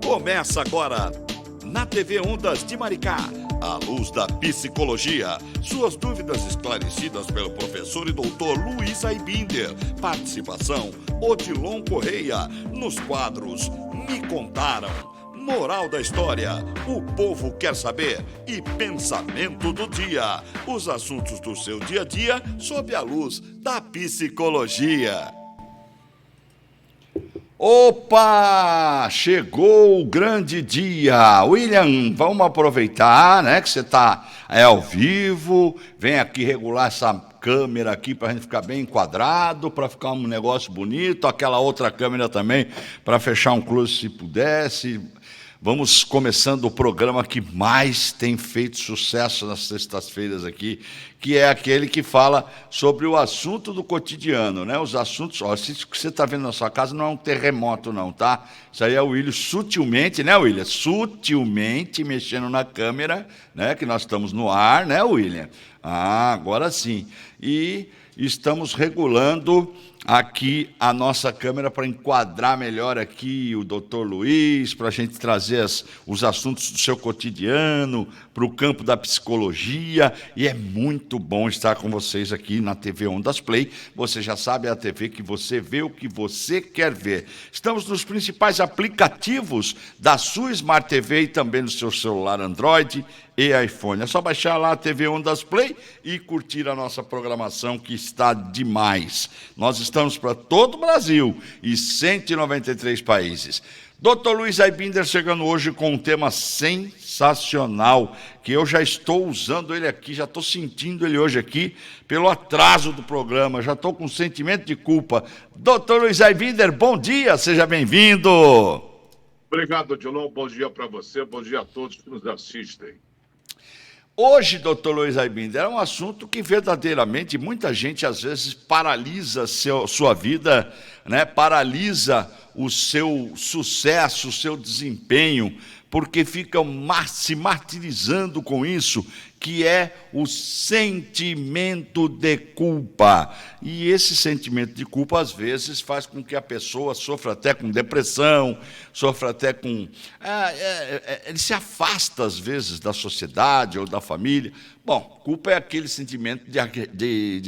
Começa agora, na TV Ondas de Maricá, à luz da psicologia. Suas dúvidas esclarecidas pelo professor e doutor Luiz Aibinder. Participação, Odilon Correia. Nos quadros, Me Contaram. Moral da história, o povo quer saber e pensamento do dia. Os assuntos do seu dia a dia sob a luz da psicologia. Opa! Chegou o grande dia. William, vamos aproveitar, né, que você está ao vivo. Vem aqui regular essa câmera aqui para a gente ficar bem enquadrado, para ficar um negócio bonito. Aquela outra câmera também, para fechar um close se pudesse. Vamos começando o programa que mais tem feito sucesso nas sextas-feiras aqui, que é aquele que fala sobre o assunto do cotidiano, né? Os assuntos, ó, isso que você está vendo na sua casa não é um terremoto não, tá? Isso aí é o William sutilmente, né, William? Sutilmente mexendo na câmera, né? Que nós estamos no ar, né, William? Ah, agora sim. E estamos regulando aqui a nossa câmera para enquadrar melhor aqui o doutor Luiz, para a gente trazer os assuntos do seu cotidiano, para o campo da psicologia, e é muito bom estar com vocês aqui na TV Ondas Play. Você já sabe, é a TV que você vê o que você quer ver. Estamos nos principais aplicativos da sua Smart TV e também no seu celular Android e iPhone. É só baixar lá a TV Ondas Play e curtir a nossa programação, que está demais. Nós estamos para todo o Brasil e 193 países. Dr. Luiz Aibinder chegando hoje com um tema sensacional, que eu já estou usando ele aqui, já estou sentindo ele hoje aqui, pelo atraso do programa, já estou com um sentimento de culpa. Dr. Luiz Aibinder, bom dia, seja bem-vindo. Obrigado, Odilon, bom dia para você, bom dia a todos que nos assistem. Hoje, doutor Luiz Aibinder, é um assunto que verdadeiramente muita gente às vezes paralisa sua vida, né? Paralisa o seu sucesso, o seu desempenho, porque ficam se martirizando com isso, que é o sentimento de culpa. E esse sentimento de culpa, às vezes, faz com que a pessoa sofra até com depressão, sofra até com... ele se afasta, às vezes, da sociedade ou da família. Bom, culpa é aquele sentimento de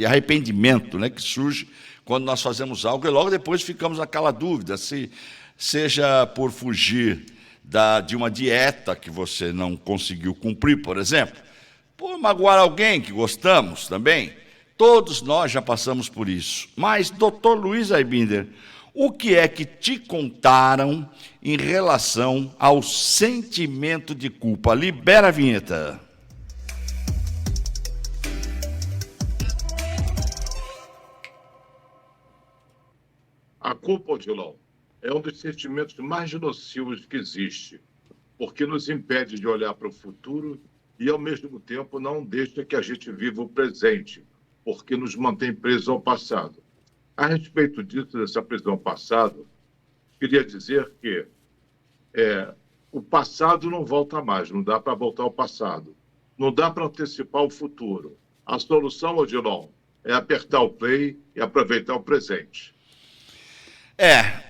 arrependimento, né, que surge quando nós fazemos algo e logo depois ficamos naquela dúvida, se seja por fugir de uma dieta que você não conseguiu cumprir, por exemplo, por magoar alguém que gostamos também. Todos nós já passamos por isso. Mas, doutor Luiz Aibinder, o que é que te contaram em relação ao sentimento de culpa? Libera a vinheta. A culpa, Odilon, é um dos sentimentos mais nocivos que existe, porque nos impede de olhar para o futuro e, ao mesmo tempo, não deixa que a gente viva o presente, porque nos mantém presos ao passado. A respeito disso, dessa prisão ao passado, queria dizer que o passado não volta mais, não dá para voltar ao passado, não dá para antecipar o futuro. A solução, Odilon, é apertar o play e aproveitar o presente.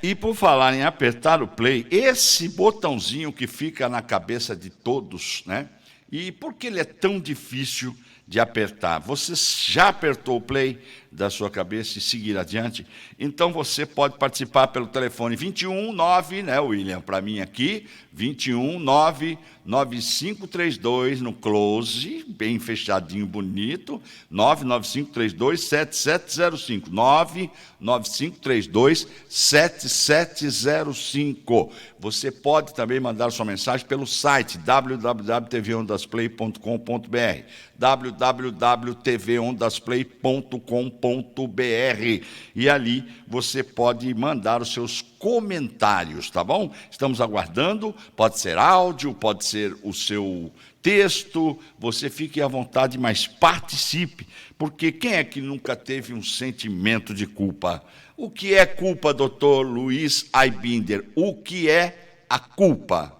E por falar em apertar o play, esse botãozinho que fica na cabeça de todos, né? E por que ele é tão difícil de apertar? Você já apertou o play da sua cabeça e seguir adiante? Então você pode participar pelo telefone 219, né, William, para mim aqui, 2199532 no close, bem fechadinho, bonito, 995327705, 995327705. Você pode também mandar sua mensagem pelo site www.tvondasplay.com.br, www.tvondasplay.com.br, e ali você pode mandar os seus comentários, tá bom? Estamos aguardando, pode ser áudio, pode ser o seu texto, você fique à vontade, mas participe, porque quem é que nunca teve um sentimento de culpa? O que é culpa, doutor Luiz Aibinder? O que é a culpa?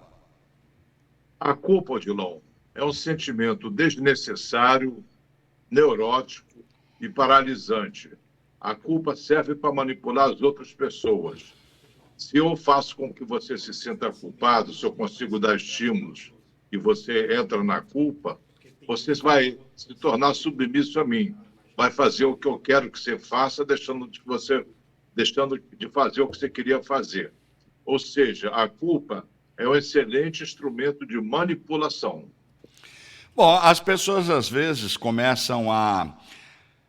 A culpa, Odilon, é um sentimento desnecessário, neurótico e paralisante. A culpa serve para manipular as outras pessoas. Se eu faço com que você se sinta culpado, se eu consigo dar estímulos e você entra na culpa, você vai se tornar submisso a mim. Vai fazer o que eu quero que você faça, deixando de fazer o que você queria fazer. Ou seja, a culpa é um excelente instrumento de manipulação. Bom, as pessoas às vezes começam a...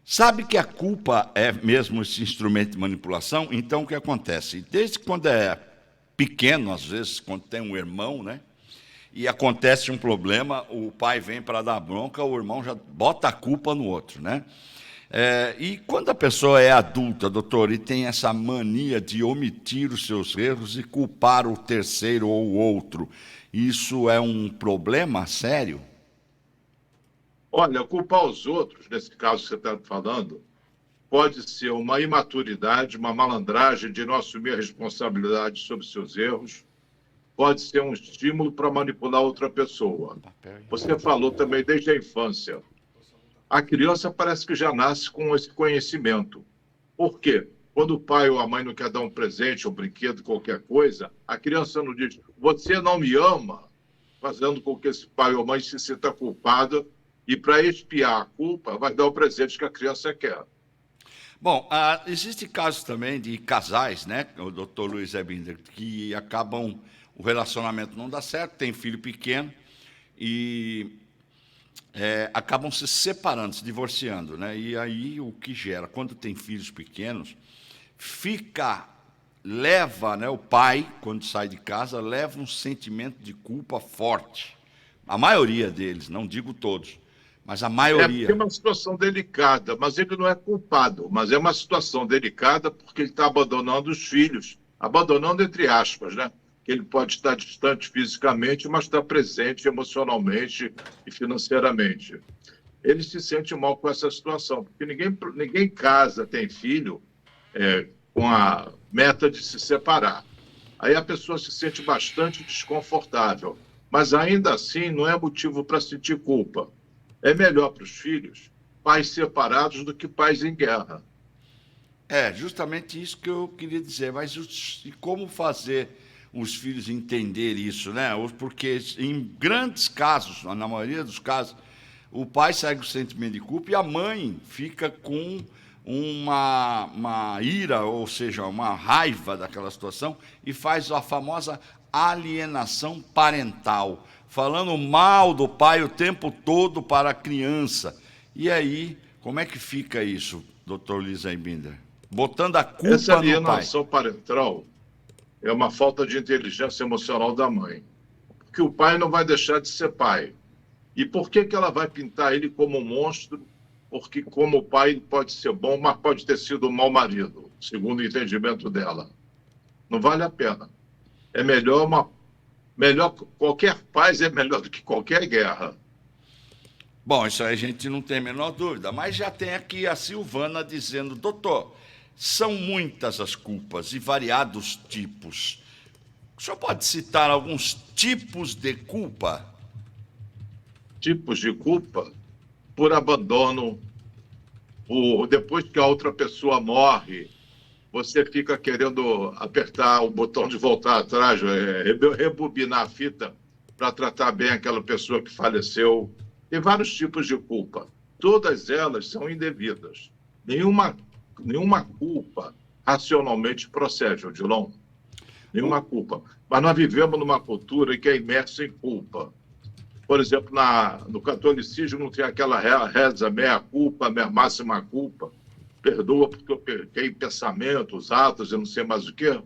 Sabe que a culpa é mesmo esse instrumento de manipulação? Então, o que acontece? Desde quando é pequeno, às vezes, quando tem um irmão, né? E acontece um problema, o pai vem para dar bronca, o irmão já bota a culpa no outro, né? E quando a pessoa é adulta, doutor, e tem essa mania de omitir os seus erros e culpar o terceiro ou o outro, isso é um problema sério? Olha, culpar os outros, nesse caso que você está falando, pode ser uma imaturidade, uma malandragem de não assumir a responsabilidade sobre seus erros, pode ser um estímulo para manipular outra pessoa. Você falou também desde a infância. A criança parece que já nasce com esse conhecimento. Por quê? Quando o pai ou a mãe não quer dar um presente, um brinquedo, qualquer coisa, a criança não diz, você não me ama, fazendo com que esse pai ou mãe se sinta culpado e, para expiar a culpa, vai dar o presente que a criança quer. Bom, existe casos também de casais, né, o doutor Luiz Ebinder, que acabam, o relacionamento não dá certo, tem filho pequeno e acabam se separando, se divorciando, né? E aí o que gera, quando tem filhos pequenos, leva, né, o pai, quando sai de casa, leva um sentimento de culpa forte. A maioria deles, não digo todos, mas a maioria. É uma situação delicada, mas ele não é culpado, mas é uma situação delicada porque ele está abandonando os filhos, abandonando entre aspas, né? Que ele pode estar distante fisicamente, mas está presente emocionalmente e financeiramente. Ele se sente mal com essa situação, porque ninguém casa, tem filho, com a meta de se separar. Aí a pessoa se sente bastante desconfortável, mas ainda assim não é motivo para sentir culpa. É melhor para os filhos pais separados do que pais em guerra. É justamente isso que eu queria dizer, mas e como fazer os filhos entender isso, né? Porque em grandes casos, na maioria dos casos, o pai segue o sentimento de culpa e a mãe fica com uma ira, ou seja, uma raiva daquela situação e faz a famosa alienação parental, falando mal do pai o tempo todo para a criança. E aí, como é que fica isso, doutor Lisa Binder? Botando a culpa Essa no pai. alienação parental é uma falta de inteligência emocional da mãe. Porque o pai não vai deixar de ser pai. E por que ela vai pintar ele como um monstro? Porque como pai ele pode ser bom, mas pode ter sido um mau marido, segundo o entendimento dela. Não vale a pena. É melhor qualquer paz é melhor do que qualquer guerra. Bom, isso aí a gente não tem a menor dúvida, mas já tem aqui a Silvana dizendo, doutor, são muitas as culpas e variados tipos. O senhor pode citar alguns tipos de culpa? Tipos de culpa por abandono, depois que a outra pessoa morre, você fica querendo apertar o botão de voltar atrás, rebobinar a fita para tratar bem aquela pessoa que faleceu. Tem vários tipos de culpa. Todas elas são indevidas. Nenhuma culpa racionalmente procede, Odilon. Nenhuma culpa. Mas nós vivemos numa cultura que é imersa em culpa. Por exemplo, no catolicismo não tem aquela reza meia culpa, meia máxima culpa. Perdoa porque eu pequei pensamentos, atos, eu não sei mais o quê.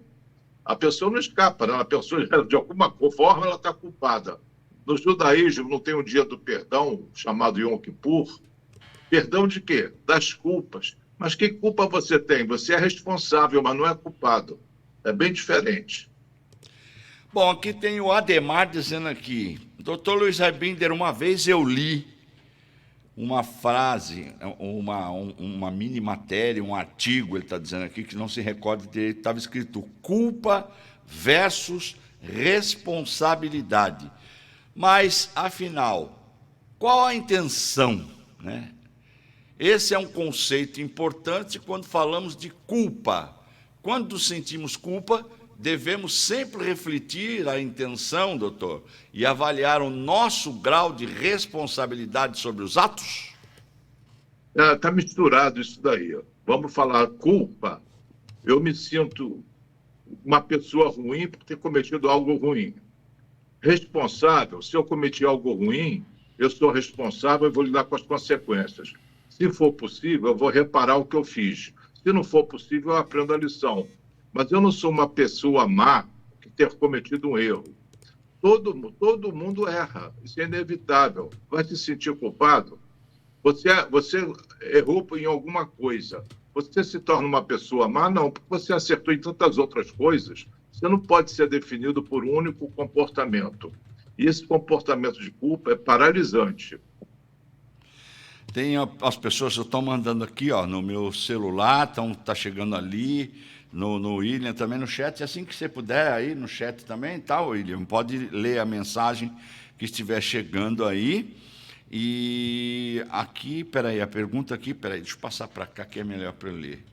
A pessoa não escapa, né? A pessoa, de alguma forma, ela está culpada. No judaísmo não tem um dia do perdão, chamado Yom Kippur. Perdão de quê? Das culpas. Mas que culpa você tem? Você é responsável, mas não é culpado. É bem diferente. Bom, aqui tem o Ademar dizendo aqui, doutor Luiz Binder, uma vez eu li uma frase, uma mini matéria, um artigo, ele está dizendo aqui, que não se recorda direito, estava escrito culpa versus responsabilidade. Mas, afinal, qual a intenção, né? Esse é um conceito importante quando falamos de culpa. Quando sentimos culpa, devemos sempre refletir a intenção, doutor, e avaliar o nosso grau de responsabilidade sobre os atos? Está misturado isso daí. Vamos falar culpa. Eu me sinto uma pessoa ruim por ter cometido algo ruim. Responsável, se eu cometi algo ruim, eu sou responsável e vou lidar com as consequências. Se for possível, eu vou reparar o que eu fiz. Se não for possível, eu aprendo a lição. Mas eu não sou uma pessoa má que ter cometido um erro. Todo mundo erra, isso é inevitável. Vai se sentir culpado? Você errou em alguma coisa. Você se torna uma pessoa má? Não, porque você acertou em tantas outras coisas. Você não pode ser definido por um único comportamento. E esse comportamento de culpa é paralisante. Tem as pessoas que estão mandando aqui, ó, no meu celular, tá chegando ali, no William também no chat. Assim que você puder aí no chat também, tá, William? Pode ler a mensagem que estiver chegando aí. E aqui, peraí, a pergunta aqui, peraí, deixa eu passar para cá que é melhor para eu ler.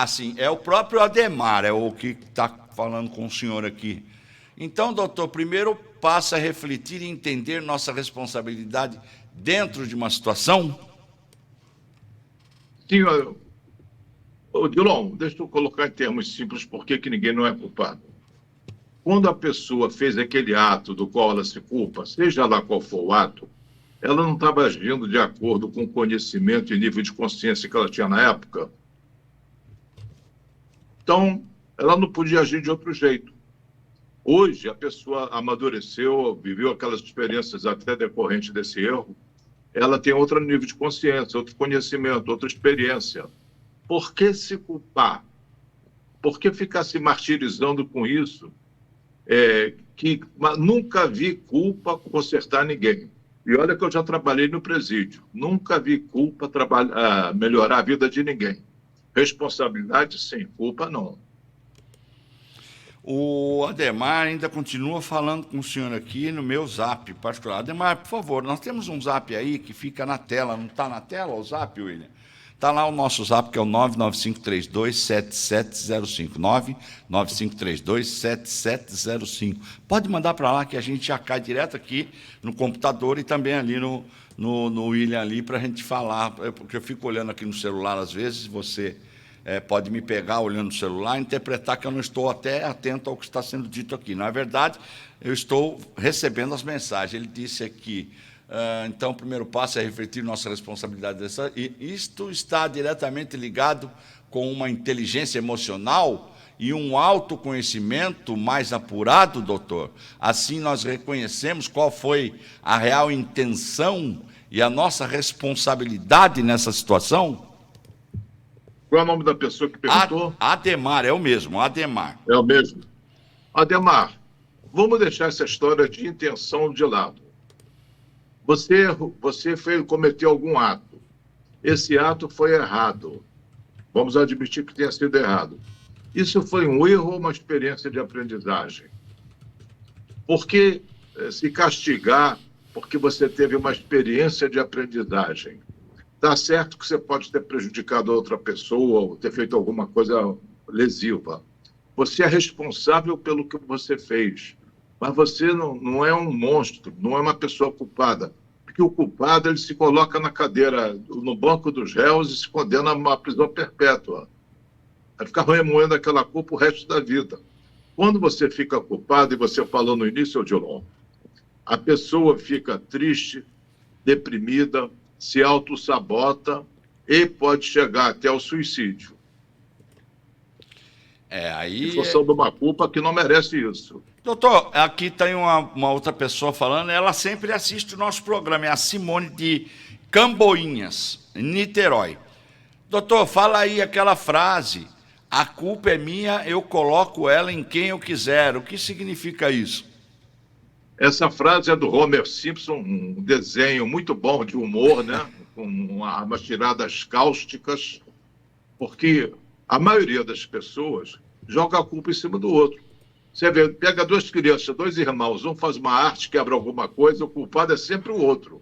Sim, é o próprio Ademar, é o que está falando com o senhor aqui. Então, doutor, primeiro passa a refletir e entender nossa responsabilidade dentro de uma situação? Sim, Dilon, deixa eu colocar em termos simples por que ninguém não é culpado. Quando a pessoa fez aquele ato do qual ela se culpa, seja lá qual for o ato, ela não estava agindo de acordo com o conhecimento e nível de consciência que ela tinha na época. Então, ela não podia agir de outro jeito. Hoje, a pessoa amadureceu, viveu aquelas experiências até decorrentes desse erro, ela tem outro nível de consciência, outro conhecimento, outra experiência. Por que se culpar? Por que ficar se martirizando com isso? Nunca vi culpa consertar ninguém. E olha que eu já trabalhei no presídio. Nunca vi culpa melhorar a vida de ninguém. Responsabilidade, sim. Culpa, não. O Ademar ainda continua falando com o senhor aqui no meu zap particular. Ademar, por favor, nós temos um zap aí que fica na tela. Não está na tela o zap, William? Está lá o nosso zap, que é o 995327705. 995327705. Pode mandar para lá que a gente já cai direto aqui no computador e também ali no William ali para a gente falar. Porque eu fico olhando aqui no celular às vezes, você pode me pegar olhando no celular e interpretar que eu não estou até atento ao que está sendo dito aqui. Na verdade, eu estou recebendo as mensagens. Ele disse aqui... Então, o primeiro passo é refletir nossa responsabilidade. E isto está diretamente ligado com uma inteligência emocional e um autoconhecimento mais apurado, doutor. Assim, nós reconhecemos qual foi a real intenção e a nossa responsabilidade nessa situação? Qual é o nome da pessoa que perguntou? Ademar, é o mesmo, Ademar. É o mesmo. Ademar, vamos deixar essa história de intenção de lado. Você cometeu algum ato. Esse ato foi errado. Vamos admitir que tenha sido errado. Isso foi um erro ou uma experiência de aprendizagem? Por que se castigar porque você teve uma experiência de aprendizagem? Está certo que você pode ter prejudicado outra pessoa ou ter feito alguma coisa lesiva. Você é responsável pelo que você fez. Mas você não é um monstro, não é uma pessoa culpada. Porque o culpado ele se coloca na cadeira, no banco dos réus e se condena a uma prisão perpétua. Vai ficar remoendo aquela culpa o resto da vida. Quando você fica culpado, e você falou no início, Odilon, a pessoa fica triste, deprimida, se autossabota e pode chegar até o suicídio. Em função de uma culpa que não merece isso. Doutor, aqui tem uma outra pessoa falando, ela sempre assiste o nosso programa, é a Simone de Camboinhas, Niterói. Doutor, fala aí aquela frase, a culpa é minha, eu coloco ela em quem eu quiser. O que significa isso? Essa frase é do Homer Simpson, um desenho muito bom de humor, né? Com umas tiradas cáusticas, porque a maioria das pessoas joga a culpa em cima do outro. Você vê, pega duas crianças, dois irmãos, um faz uma arte, quebra alguma coisa, o culpado é sempre o outro.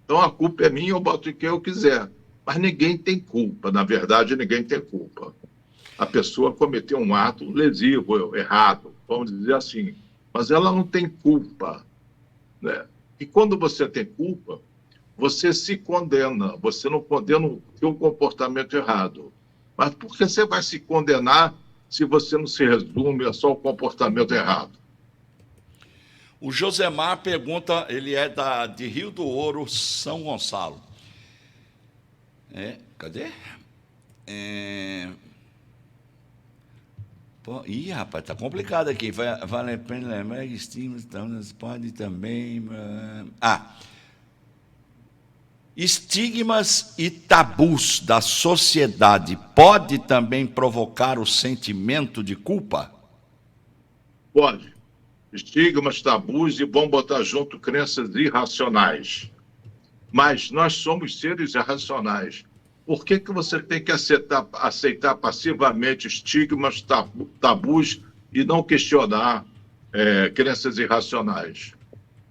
Então a culpa é minha, eu boto em quem eu quiser. Mas ninguém tem culpa, na verdade, ninguém tem culpa. A pessoa cometeu um ato lesivo, errado, vamos dizer assim, mas ela não tem culpa, né? E quando você tem culpa, você se condena, você não condena o seu comportamento errado. Mas por que você vai se condenar se você não se resume a só o comportamento errado? O Josemar pergunta, ele é de Rio do Ouro, São Gonçalo. Cadê? Ih, rapaz, tá complicado aqui. Vale a pena lembrar que estímulos pode também. Estigmas e tabus da sociedade pode também provocar o sentimento de culpa? Pode. Estigmas, tabus e vão botar junto crenças irracionais. Mas nós somos seres irracionais. Por que você tem que aceitar passivamente estigmas, tabus e não questionar crenças irracionais?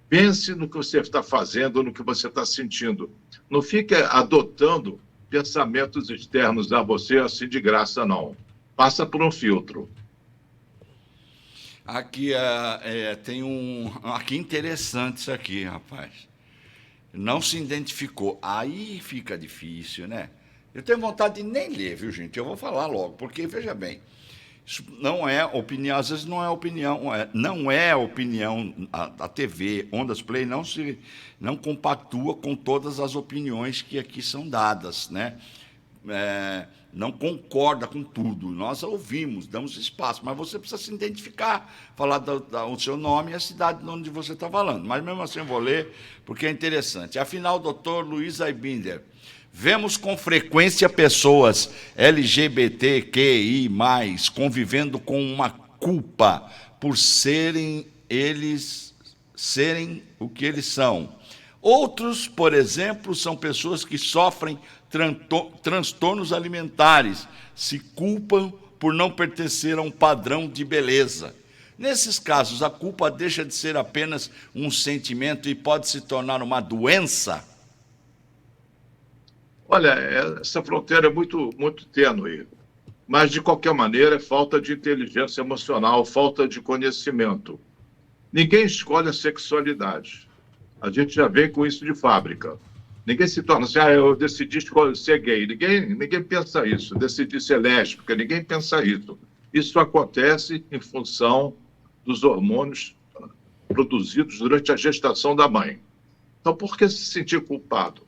Pense no que você está fazendo, no que você está sentindo. Não fique adotando pensamentos externos a você assim de graça, não. Passa por um filtro. Aqui tem aqui interessante isso aqui, rapaz. Não se identificou. Aí fica difícil, né? Eu tenho vontade de nem ler, viu, gente? Eu vou falar logo, porque, veja bem, isso não é opinião, às vezes não é opinião, não é opinião, a TV, Ondas Play não compactua com todas as opiniões que aqui são dadas, né? Não concorda com tudo. Nós ouvimos, damos espaço, mas você precisa se identificar, falar o seu nome e a cidade onde você está falando. Mas mesmo assim eu vou ler, porque é interessante. Afinal, doutor Luiz Aibinder, vemos com frequência pessoas LGBTQI+, convivendo com uma culpa por serem o que eles são. Outros, por exemplo, são pessoas que sofrem transtornos alimentares, se culpam por não pertencer a um padrão de beleza. Nesses casos, a culpa deixa de ser apenas um sentimento e pode se tornar uma doença? Olha, essa fronteira é muito, muito tênue, mas, de qualquer maneira, é falta de inteligência emocional, falta de conhecimento. Ninguém escolhe a sexualidade. A gente já vem com isso de fábrica. Ninguém se torna assim, eu decidi ser gay. Ninguém pensa isso. Decidi ser lésbica, ninguém pensa isso. Isso acontece em função dos hormônios produzidos durante a gestação da mãe. Então, por que se sentir culpado?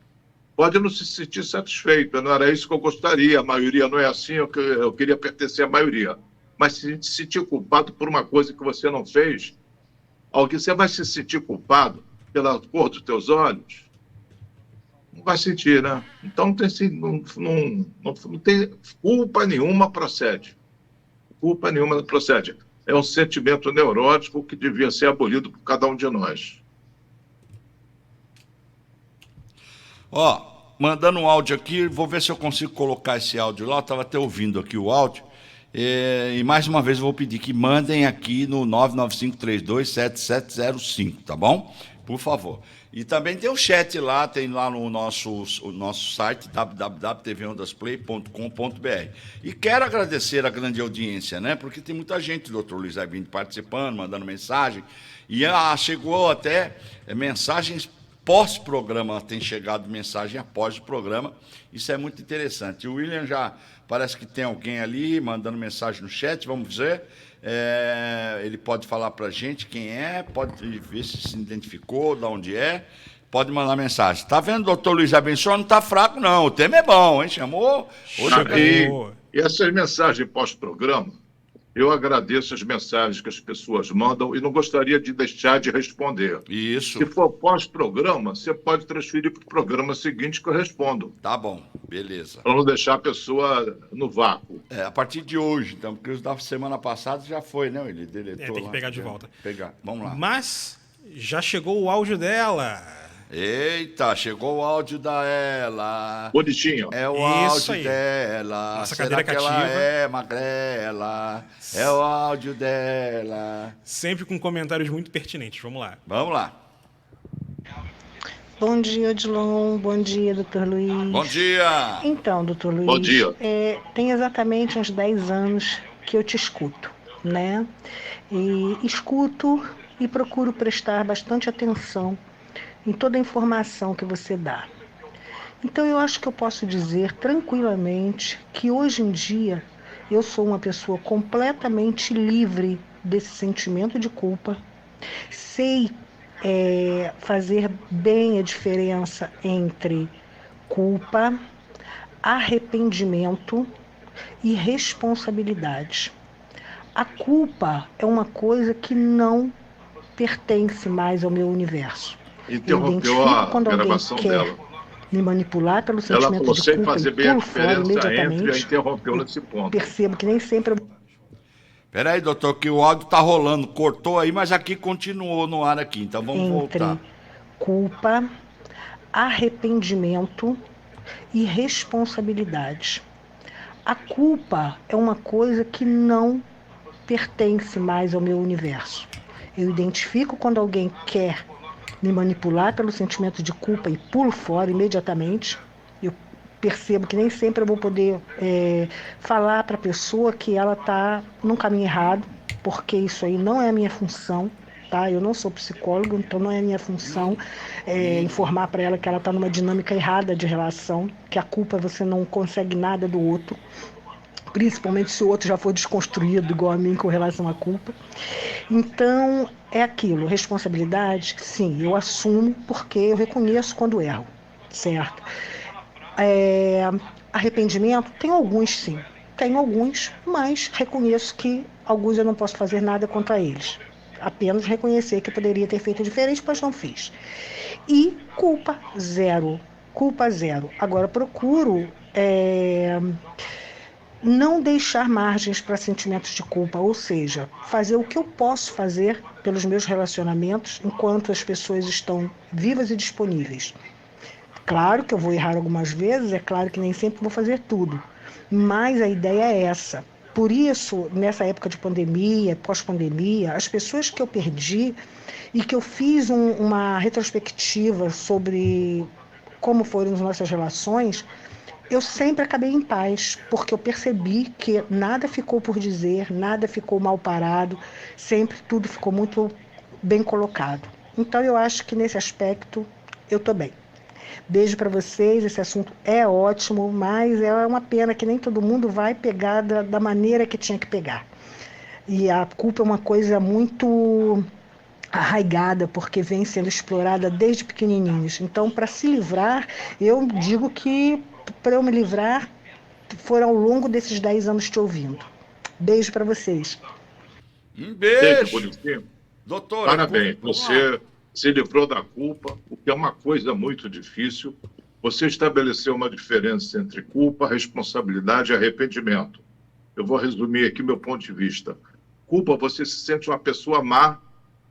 Pode não se sentir satisfeito, não era isso que eu gostaria, a maioria não é assim, eu queria pertencer à maioria. Mas se sentir culpado por uma coisa que você não fez, alguém, você vai se sentir culpado pela cor dos teus olhos? Não vai sentir, né? Então não tem culpa nenhuma procede. Culpa nenhuma procede. É um sentimento neurótico que devia ser abolido por cada um de nós. Mandando um áudio aqui, vou ver se eu consigo colocar esse áudio lá. Eu estava até ouvindo aqui o áudio. E mais uma vez eu vou pedir que mandem aqui no 995327705, tá bom? Por favor. E também tem o chat lá, tem lá no nosso site, www.tvondasplay.com.br. E quero agradecer a grande audiência, né? Porque tem muita gente, doutor Luiz Aibinder, participando, mandando mensagem. E chegou até mensagens pós-programa, tem chegado mensagem após o programa. Isso é muito interessante. O William já parece que tem alguém ali mandando mensagem no chat, vamos ver. Ele pode falar para a gente quem é, pode ver se se identificou, de onde é, pode mandar mensagem. Está vendo, doutor Luiz Aibinder? Não está fraco, não. O tema é bom, hein? Chamou? E essas mensagens pós-programa, eu agradeço as mensagens que as pessoas mandam e não gostaria de deixar de responder. Isso. Se for pós-programa, você pode transferir para o programa seguinte que eu respondo. Tá bom, beleza. Para não deixar a pessoa no vácuo. A partir de hoje, então, porque os da semana passada já foi, né? Ele deletou tem que pegar de volta. Vamos lá. Mas já chegou o áudio dela. Eita, chegou o áudio da ela. Bonitinho. É o Isso áudio aí. dela. Nossa Será cadeira que ela cativa. é magrela? É o áudio dela. Sempre com comentários muito pertinentes. Vamos lá. Vamos lá. Bom dia, Odilon. Bom dia, doutor Luiz. Bom dia! Então, doutor Luiz, Bom dia. tem exatamente uns 10 anos que eu te escuto, né? E escuto e procuro prestar bastante atenção em toda a informação que você dá. Então, eu acho que eu posso dizer tranquilamente que hoje em dia eu sou uma pessoa completamente livre desse sentimento de culpa. Sei fazer bem a diferença entre culpa, arrependimento e responsabilidade. A culpa é uma coisa que não pertence mais ao meu universo. Eu Interrompeu identifico a quando alguém gravação quer dela. me manipular pelo Ela sentimento falou de sem culpa e fazer bem a pulo fora diferença entre a imediatamente. interrompeu Eu nesse ponto. percebo que nem sempre eu Peraí, doutor, que o áudio tá rolando. Cortou aí, mas aqui continuou no ar aqui. Então vamos voltar. entre culpa, arrependimento e responsabilidade. A culpa é uma coisa que não pertence mais ao meu universo. Eu identifico quando alguém quer me manipular pelo sentimento de culpa e pulo fora imediatamente. Eu percebo que nem sempre eu vou poder falar para a pessoa que ela está num caminho errado, porque isso aí não é a minha função. Tá? Eu não sou psicólogo, então não é minha função informar para ela que ela está numa dinâmica errada de relação, que a culpa você não consegue nada do outro, principalmente se o outro já for desconstruído igual a mim com relação à culpa. Então, é aquilo, responsabilidade, sim, eu assumo porque eu reconheço quando erro, certo? Arrependimento, tem alguns sim, tenho alguns, mas reconheço que alguns eu não posso fazer nada contra eles. Apenas reconhecer que eu poderia ter feito diferente, mas não fiz. E culpa zero. Culpa zero. Agora, procuro não deixar margens para sentimentos de culpa, ou seja, fazer o que eu posso fazer pelos meus relacionamentos enquanto as pessoas estão vivas e disponíveis. Claro que eu vou errar algumas vezes, é claro que nem sempre vou fazer tudo, mas a ideia é essa. Por isso, nessa época de pandemia, pós-pandemia, as pessoas que eu perdi e que eu fiz uma retrospectiva sobre como foram as nossas relações, eu sempre acabei em paz, porque eu percebi que nada ficou por dizer, nada ficou mal parado, sempre tudo ficou muito bem colocado. Então eu acho que nesse aspecto eu estou bem. Beijo para vocês, esse assunto é ótimo, mas é uma pena que nem todo mundo vai pegar da maneira que tinha que pegar. E a culpa é uma coisa muito arraigada, porque vem sendo explorada desde pequenininhos. Então, para se livrar, eu digo que para eu me livrar, foram ao longo desses 10 anos te ouvindo. Beijo para vocês. Um Beijo, beijo! bonitinho. Doutora, Parabéns, vamos lá. você se livrou da culpa, o que é uma coisa muito difícil. Você estabeleceu uma diferença entre culpa, responsabilidade e arrependimento. Eu vou resumir aqui meu ponto de vista. Culpa, você se sente uma pessoa má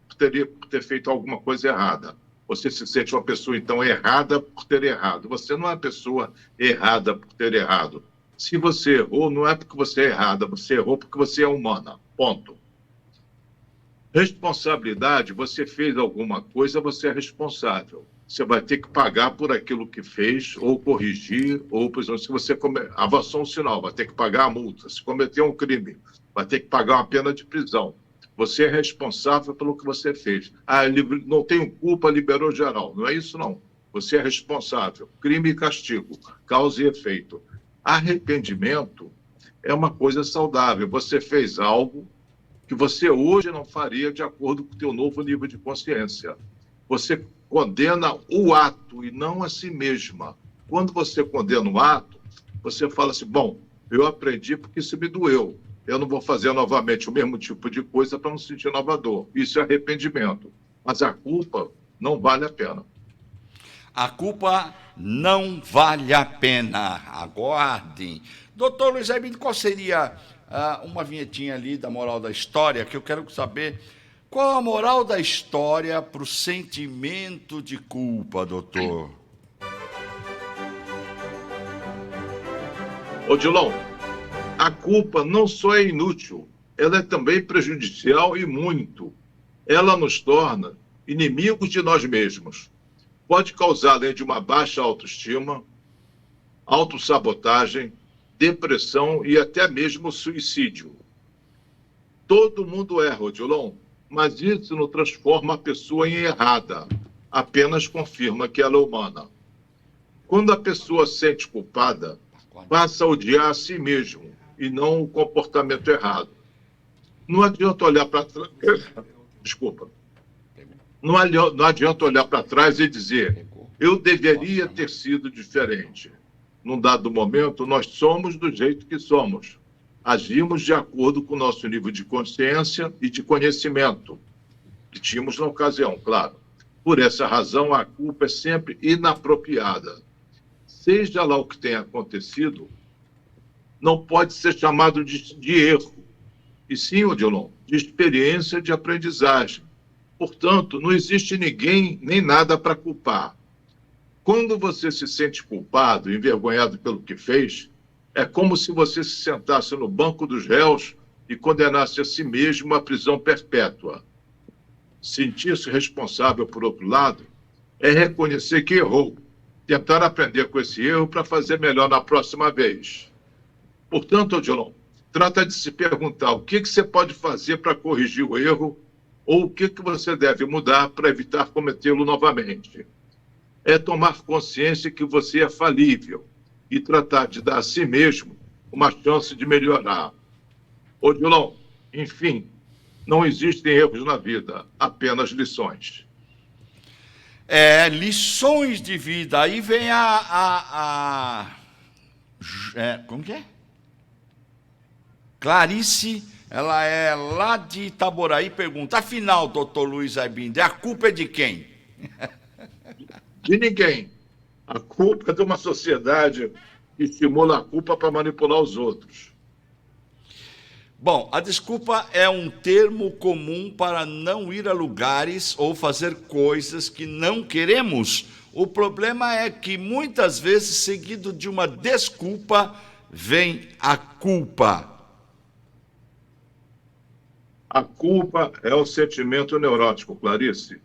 por ter feito alguma coisa errada. Você se sente uma pessoa, então, errada por ter errado. Você não é uma pessoa errada por ter errado. Se você errou, não é porque você é errada, você errou porque você é humana. Ponto. Responsabilidade, você fez alguma coisa, você é responsável. Você vai ter que pagar por aquilo que fez, ou corrigir, ou, por exemplo, se você avançou um sinal, vai ter que pagar a multa. Se cometeu um crime, vai ter que pagar uma pena de prisão. Você é responsável pelo que você fez. Ah, não tenho culpa, liberou geral. Não é isso, não. Você é responsável. Crime e castigo, causa e efeito. Arrependimento é uma coisa saudável. Você fez algo que você hoje não faria de acordo com o teu novo nível de consciência. Você condena o ato e não a si mesma. Quando você condena o ato, você fala assim, bom, eu aprendi porque isso me doeu. Eu não vou fazer novamente o mesmo tipo de coisa para não sentir nova dor. Isso é arrependimento. Mas a culpa não vale a pena. A culpa não vale a pena. Aguardem. Doutor Luiz Hermínio, qual seria uma vinhetinha ali da moral da história, que eu quero saber qual a moral da história para o sentimento de culpa, doutor? Odilon, a culpa não só é inútil, ela é também prejudicial e muito. Ela nos torna inimigos de nós mesmos. pode causar, além de uma baixa autoestima, autossabotagem, depressão e até mesmo suicídio. Todo mundo erra, Odilon, mas isso não transforma a pessoa em errada, apenas confirma que ela é humana. Quando a pessoa se sente culpada, passa a odiar a si mesmo e não o comportamento errado. Não adianta olhar para trás. Desculpa. Não adianta olhar para trás e dizer: eu deveria ter sido diferente. Num dado momento, nós somos do jeito que somos. Agimos de acordo com o nosso nível de consciência e de conhecimento, que tínhamos na ocasião, claro. Por essa razão, a culpa é sempre inapropriada. Seja lá o que tenha acontecido, não pode ser chamado de erro, e sim, Odilon, de experiência de aprendizagem. Portanto, não existe ninguém nem nada para culpar. Quando você se sente culpado, envergonhado pelo que fez, é como se você se sentasse no banco dos réus e condenasse a si mesmo à prisão perpétua. Sentir-se responsável, por outro lado, é reconhecer que errou, tentar aprender com esse erro para fazer melhor na próxima vez. Portanto, Odilon, trata de se perguntar o que você pode fazer para corrigir o erro ou o que você deve mudar para evitar cometê-lo novamente. É tomar consciência que você é falível e tratar de dar a si mesmo uma chance de melhorar. Odilon, enfim, não existem erros na vida, apenas lições. Lições de vida. Aí vem como que é? Clarice, ela é lá de Itaboraí, pergunta: afinal, doutor Luiz Aibindo, a culpa é de quem? De ninguém. A culpa é de uma sociedade que estimula a culpa para manipular os outros. Bom, a desculpa é um termo comum para não ir a lugares ou fazer coisas que não queremos. O problema é que, muitas vezes, seguido de uma desculpa, vem a culpa. A culpa é um sentimento neurótico, Clarice.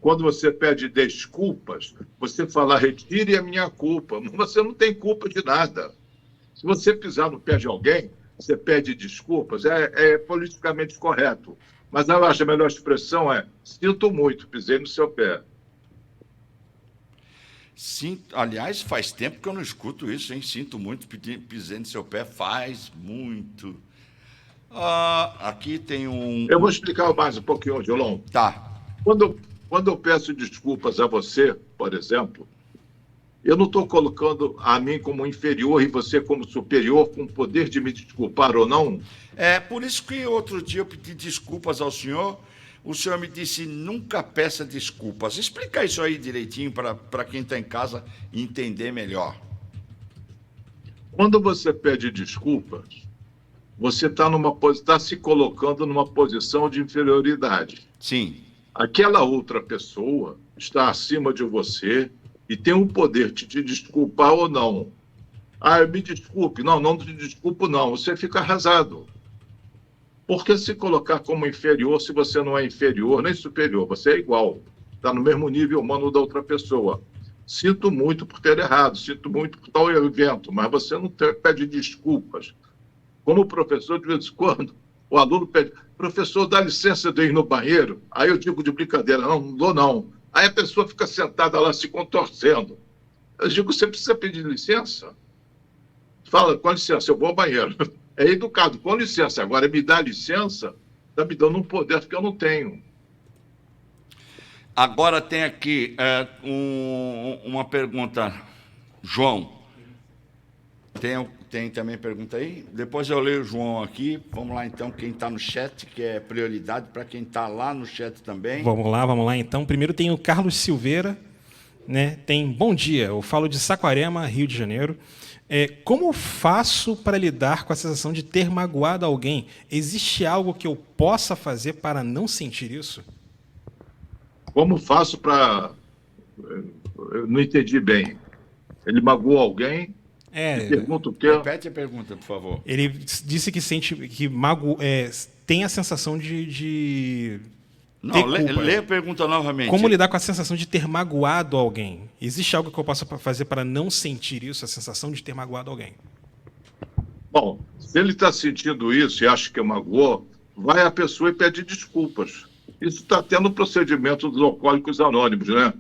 Quando você pede desculpas, você fala: retire a minha culpa. Mas você não tem culpa de nada. Se você pisar no pé de alguém, você pede desculpas, é politicamente correto. Mas eu acho que a melhor expressão é: sinto muito, pisei no seu pé. Aliás, faz tempo que eu não escuto isso, hein? Sinto muito, pisei no seu pé, faz muito. Aqui tem um... Eu vou explicar mais um pouquinho, Odilon. Tá. Quando eu peço desculpas a você, por exemplo, eu não estou colocando a mim como inferior e você como superior, com o poder de me desculpar ou não. É por isso que outro dia eu pedi desculpas ao senhor, o senhor me disse: nunca peça desculpas. Explica isso aí direitinho para quem está em casa entender melhor. Quando você pede desculpas, você está se colocando numa posição de inferioridade. Sim. Aquela outra pessoa está acima de você e tem o poder de te desculpar ou não. Me desculpe. Não te desculpo, não. Você fica arrasado. Por que se colocar como inferior se você não é inferior nem superior? Você é igual. Está no mesmo nível humano da outra pessoa. Sinto muito por ter errado, sinto muito por tal evento, mas você não pede desculpas. Como professor, de vez em quando, o aluno pede: professor, dá licença de ir no banheiro? Aí eu digo de brincadeira: não dou não. Aí a pessoa fica sentada lá se contorcendo. Eu digo: você precisa pedir licença? Fala: com licença, eu vou ao banheiro. É educado: com licença. Agora, me dá licença, está me dando um poder que eu não tenho. Agora tem aqui uma pergunta, João. Tem também pergunta aí? Depois eu leio o João aqui. Vamos lá, então, quem está no chat, que é prioridade para quem está lá no chat também. Vamos lá, então. Primeiro tem o Carlos Silveira, né? Tem: bom dia, eu falo de Saquarema, Rio de Janeiro. Como faço para lidar com a sensação de ter magoado alguém? Existe algo que eu possa fazer para não sentir isso? Como faço para... Eu não entendi bem. Ele magoou alguém? Pergunta o quê? Repete a pergunta, por favor. Ele disse que sente que tem a sensação de Não, ter culpa. lê a pergunta novamente. Como lidar com a sensação de ter magoado alguém? Existe algo que eu possa fazer para não sentir isso, a sensação de ter magoado alguém? Bom, se ele está sentindo isso e acha que magoou, vai a pessoa e pede desculpas. Isso está tendo o procedimento dos Alcoólicos Anônimos, né?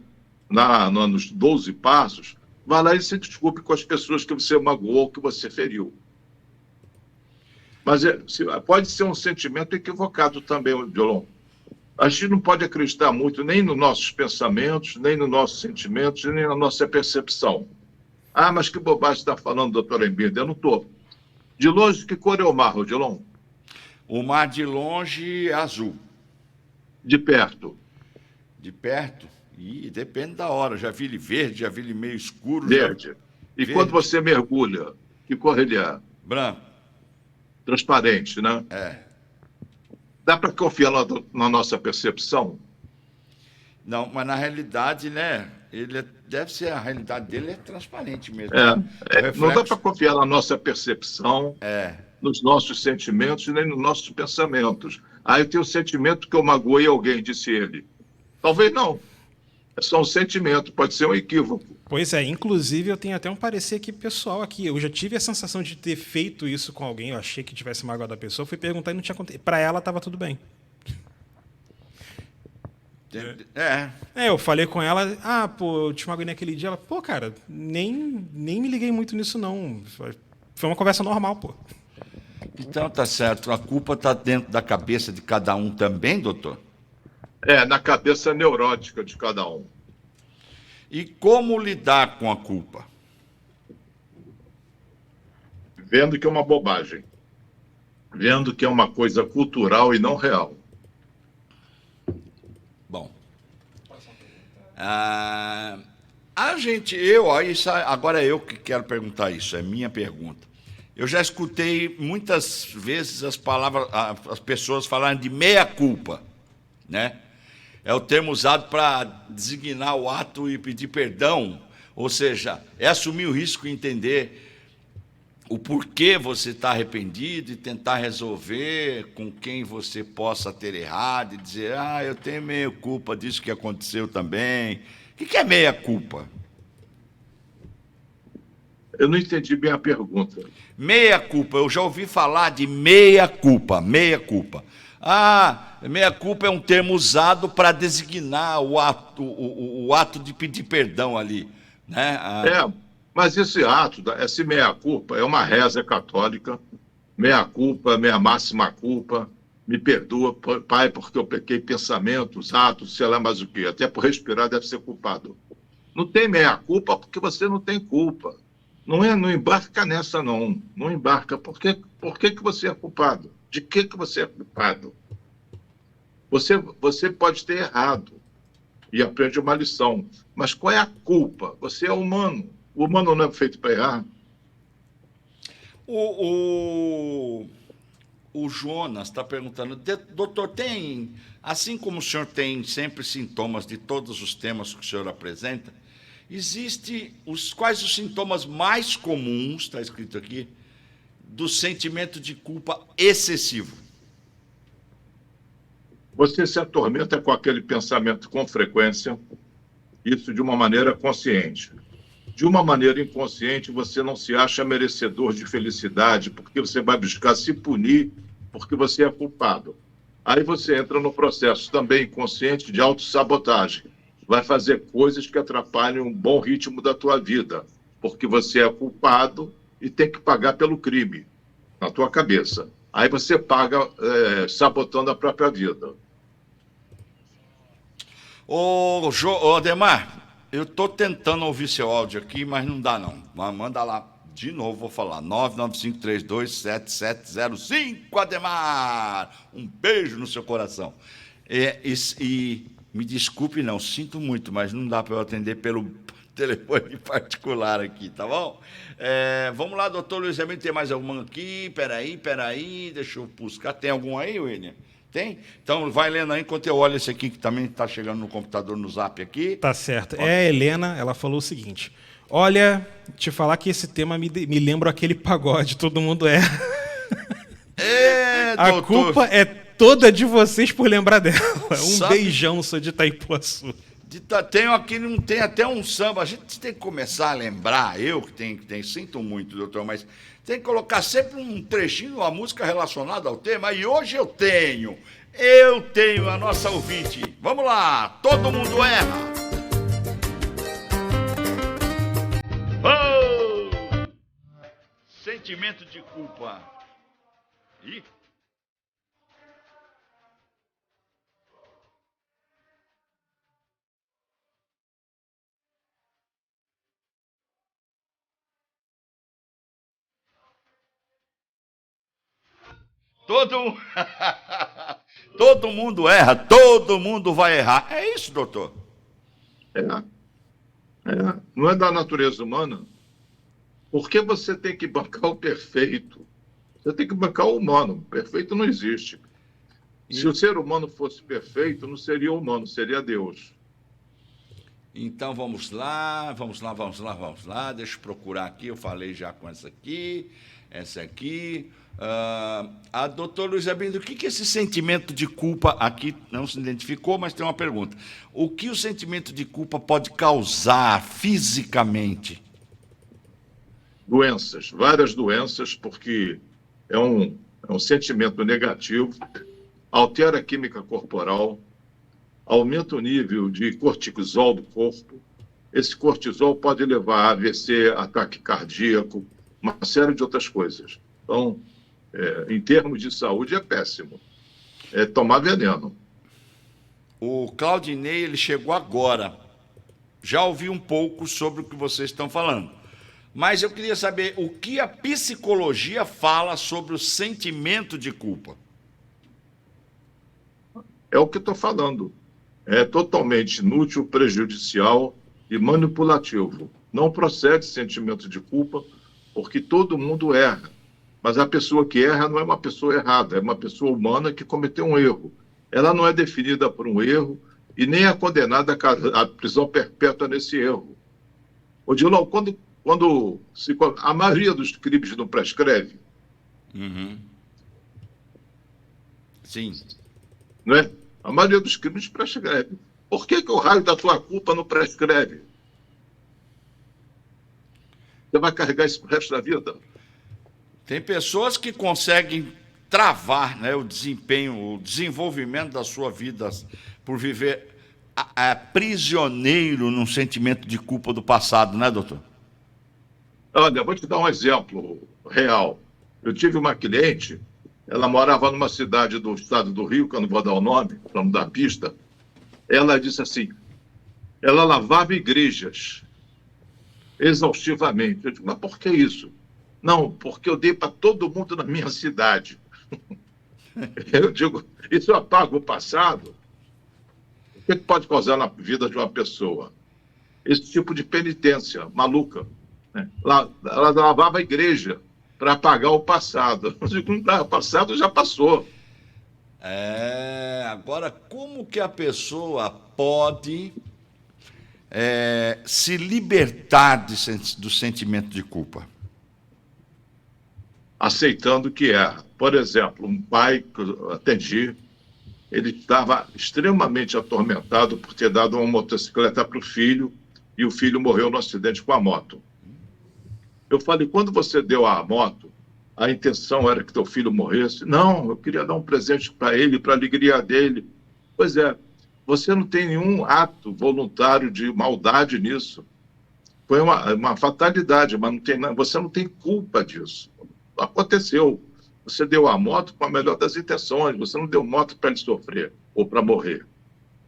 Nos 12 passos, vai lá e se desculpe com as pessoas que você magoou, que você feriu. Mas pode ser um sentimento equivocado também, Diolon. A gente não pode acreditar muito nem nos nossos pensamentos, nem nos nossos sentimentos, nem na nossa percepção. Ah, mas que bobagem está falando, doutor Embirda? Eu não estou. De longe, que cor é o mar, Odilon? O mar de longe é azul. De perto? De perto? Ih, depende da hora. Já vi ele verde, já vi ele meio escuro. Verde. Já... E verde. Quando você mergulha, que cor ele é? Branco. Transparente, né? É. Dá para confiar na nossa percepção? Não, mas na realidade, né? Deve ser, a realidade dele é transparente mesmo. Não dá para confiar na nossa percepção, É. nos nossos sentimentos, nem nos nossos pensamentos. Ah, eu tenho o sentimento que eu magoei alguém, disse ele. Talvez não. É só um sentimento, pode ser um equívoco. Pois é, inclusive eu tenho até um parecer aqui pessoal aqui. Eu já tive a sensação de ter feito isso com alguém, eu achei que tivesse magoado a pessoa, fui perguntar e não tinha acontecido. Para ela estava tudo bem. Eu falei com ela, pô, eu te magoei naquele dia. Ela, pô, cara, nem me liguei muito nisso, não. Foi uma conversa normal, pô. Então tá certo. A culpa está dentro da cabeça de cada um também, doutor? Na cabeça neurótica de cada um. E como lidar com a culpa? Vendo que é uma bobagem. Vendo que é uma coisa cultural e não real. Bom. Agora eu que quero perguntar isso, é minha pergunta. Eu já escutei muitas vezes as pessoas falarem de meia-culpa, né? É o termo usado para designar o ato e pedir perdão, ou seja, é assumir o risco e entender o porquê você está arrependido e tentar resolver com quem você possa ter errado e dizer, eu tenho meia culpa disso que aconteceu também. O que é meia culpa? Eu não entendi bem a pergunta. Meia culpa, eu já ouvi falar de meia culpa, meia culpa. Meia culpa é um termo usado para designar o ato de pedir perdão ali, né? Mas esse meia-culpa é uma reza católica. Meia-culpa, minha máxima culpa, me perdoa, Pai, porque eu pequei pensamentos, atos, sei lá mais o quê. Até por respirar deve ser culpado. Não tem meia-culpa porque você não tem culpa. Não embarca nessa, não. Não embarca. Por que você é culpado? De que você é culpado? Você pode ter errado e aprende uma lição. Mas qual é a culpa? Você é humano. O humano não é feito para errar. O Jonas está perguntando, doutor, assim como o senhor tem sempre sintomas de todos os temas que o senhor apresenta, quais os sintomas mais comuns, está escrito aqui, do sentimento de culpa excessivo? Você se atormenta com aquele pensamento com frequência, isso de uma maneira consciente. De uma maneira inconsciente, você não se acha merecedor de felicidade, porque você vai buscar se punir porque você é culpado. Aí você entra no processo também inconsciente de autossabotagem. Vai fazer coisas que atrapalham um bom ritmo da tua vida, porque você é culpado e tem que pagar pelo crime na tua cabeça. Aí você paga sabotando a própria vida. Ô Ademar, eu estou tentando ouvir seu áudio aqui, mas não dá não. Manda lá de novo, vou falar. 995327705, Ademar. Um beijo no seu coração. E me desculpe, não, sinto muito, mas não dá para eu atender pelo telefone particular aqui, tá bom? Vamos lá, doutor Luiz Emílio, tem mais alguma aqui? Peraí, deixa eu buscar. Tem algum aí, William? Tem? Então vai lendo aí enquanto eu olho esse aqui que também está chegando no computador, no zap aqui. Tá certo. A Helena, ela falou o seguinte, olha, te falar que esse tema me lembra aquele pagode, todo mundo erra. A culpa é toda de vocês por lembrar dela. Um Sabe? beijão, sou de Itaipuaçu. Tem até um samba, a gente tem que começar a lembrar, sinto muito, doutor, mas tem que colocar sempre um trechinho, uma música relacionada ao tema, e hoje eu tenho a nossa ouvinte. Vamos lá, todo mundo erra. Oh! Sentimento de culpa. Ih. Todo... todo mundo erra, todo mundo vai errar. É isso, doutor? Não é da natureza humana? Por que você tem que bancar o perfeito? Você tem que bancar o humano. Perfeito não existe. Se o ser humano fosse perfeito, não seria humano, seria Deus. Então vamos lá. Deixa eu procurar aqui. Eu falei já com essa aqui. A doutora Luiz Abrindo, o que é esse sentimento de culpa? Aqui não se identificou, mas tem uma pergunta. O que o sentimento de culpa pode causar fisicamente? Doenças, várias doenças, porque é um sentimento negativo, altera a química corporal, aumenta o nível de cortisol do corpo. Esse cortisol pode levar a AVC, ataque cardíaco, uma série de outras coisas. Então, em termos de saúde, é péssimo. É tomar veneno. O Claudinei, ele chegou agora. Já ouvi um pouco sobre o que vocês estão falando. Mas eu queria saber o que a psicologia fala sobre o sentimento de culpa. É o que eu estou falando. É totalmente inútil, prejudicial e manipulativo. Não procede sentimento de culpa, porque todo mundo erra. Mas a pessoa que erra não é uma pessoa errada, é uma pessoa humana que cometeu um erro. Ela não é definida por um erro e nem é condenada à prisão perpétua nesse erro. Odilon, quando a maioria dos crimes não prescreve, Sim. não é? A maioria dos crimes prescreve. Por que o raio da tua culpa não prescreve? Você vai carregar isso pro resto da vida? Tem pessoas que conseguem travar, né, o desenvolvimento da sua vida por viver prisioneiro num sentimento de culpa do passado, né, doutor? Olha, vou te dar um exemplo real. Eu tive uma cliente, ela morava numa cidade do estado do Rio, que eu não vou dar o nome, para não dar pista. Ela disse assim, ela lavava igrejas exaustivamente. Eu digo, mas por que isso? Não, porque eu dei para todo mundo na minha cidade. Eu digo, isso apaga o passado? O que pode causar na vida de uma pessoa? Esse tipo de penitência maluca. Né? Ela lavava a igreja para apagar o passado. Eu digo, não dá, o passado já passou. Agora, como que a pessoa pode se libertar do sentimento de culpa? Aceitando que erra. Por exemplo, um pai que eu atendi, ele estava extremamente atormentado por ter dado uma motocicleta para o filho e o filho morreu no acidente com a moto. Eu falei, quando você deu a moto, a intenção era que teu filho morresse? Não, eu queria dar um presente para ele, para a alegria dele. Pois é, você não tem nenhum ato voluntário de maldade nisso. Foi uma fatalidade, mas você não tem culpa disso. Aconteceu. Você deu a moto com a melhor das intenções, você não deu moto para ele sofrer ou para morrer.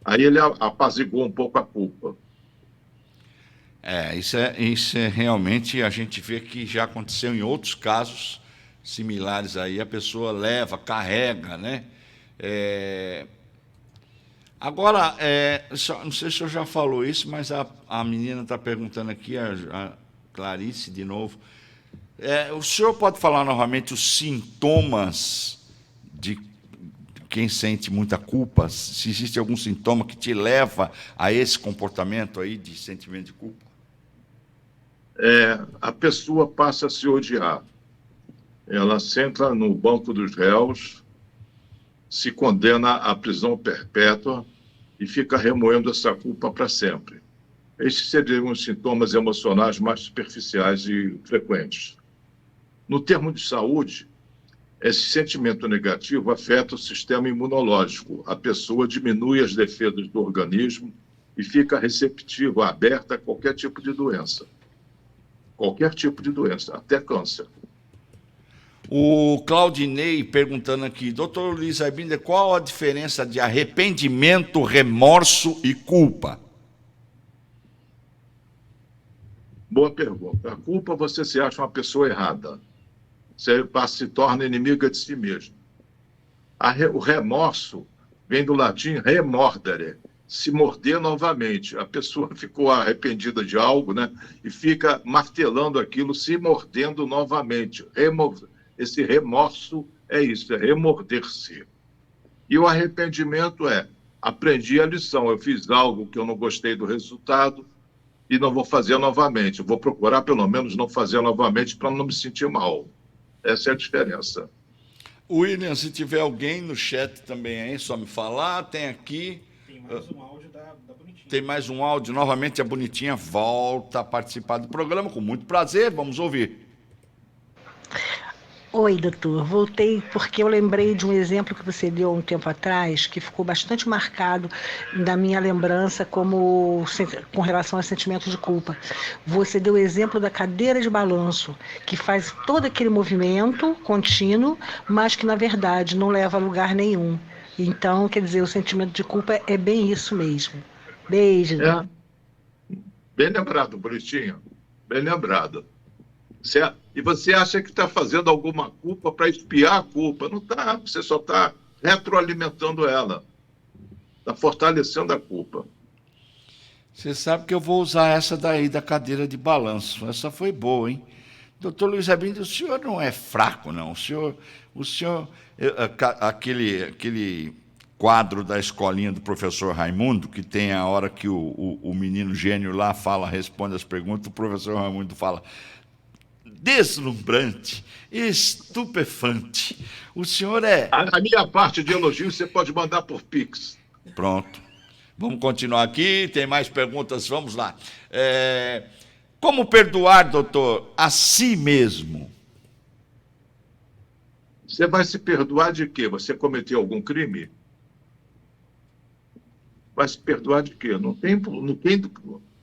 Aí ele apaziguou um pouco a culpa. Isso é realmente, a gente vê que já aconteceu em outros casos similares aí, a pessoa carrega, né? Agora, não sei se eu já falou isso, mas a menina está perguntando aqui, a Clarice, de novo. O senhor pode falar novamente os sintomas de quem sente muita culpa? Se existe algum sintoma que te leva a esse comportamento aí de sentimento de culpa? A pessoa passa a se odiar. Ela senta no banco dos réus, se condena à prisão perpétua e fica remoendo essa culpa para sempre. Estes seriam os sintomas emocionais mais superficiais e frequentes. No termo de saúde, esse sentimento negativo afeta o sistema imunológico. A pessoa diminui as defesas do organismo e fica receptiva, aberta a qualquer tipo de doença. Qualquer tipo de doença, até câncer. O Claudinei perguntando aqui, doutor Luiz Arbinder, qual a diferença de arrependimento, remorso e culpa? Boa pergunta. A culpa, você se acha uma pessoa errada. Você se torna inimiga de si mesmo. O remorso vem do latim remordere, se morder novamente. A pessoa ficou arrependida de algo, né? E fica martelando aquilo, se mordendo novamente. Esse remorso é isso, é remorder-se. E o arrependimento é, aprendi a lição, eu fiz algo que eu não gostei do resultado e não vou fazer novamente. Eu vou procurar, pelo menos, não fazer novamente para não me sentir mal. Essa é a diferença. William, se tiver alguém no chat também aí, só me falar, tem aqui... Tem mais um áudio da Bonitinha. Tem mais um áudio, novamente a Bonitinha volta a participar do programa, com muito prazer, vamos ouvir. Oi, doutor. Voltei porque eu lembrei de um exemplo que você deu há um tempo atrás, que ficou bastante marcado na minha lembrança com relação a sentimentos de culpa. Você deu o exemplo da cadeira de balanço, que faz todo aquele movimento contínuo, mas que, na verdade, não leva a lugar nenhum. Então, quer dizer, o sentimento de culpa é bem isso mesmo. Beijo. É. Bem lembrado, Bonitinha. Bem lembrado. E você acha que está fazendo alguma culpa para expiar a culpa? Não está, você só está retroalimentando ela. Está fortalecendo a culpa. Você sabe que eu vou usar essa daí da cadeira de balanço. Essa foi boa, hein? Doutor Luiz Arbinder, o senhor não é fraco, não. O senhor aquele quadro da escolinha do professor Raimundo, que tem a hora que o menino gênio lá fala, responde as perguntas, o professor Raimundo fala... Deslumbrante, estupefante. O senhor é... A minha parte de elogio você pode mandar por Pix. Pronto. Vamos continuar aqui, tem mais perguntas, vamos lá. Como perdoar, doutor, a si mesmo? Você vai se perdoar de quê? Você cometeu algum crime? Vai se perdoar de quê?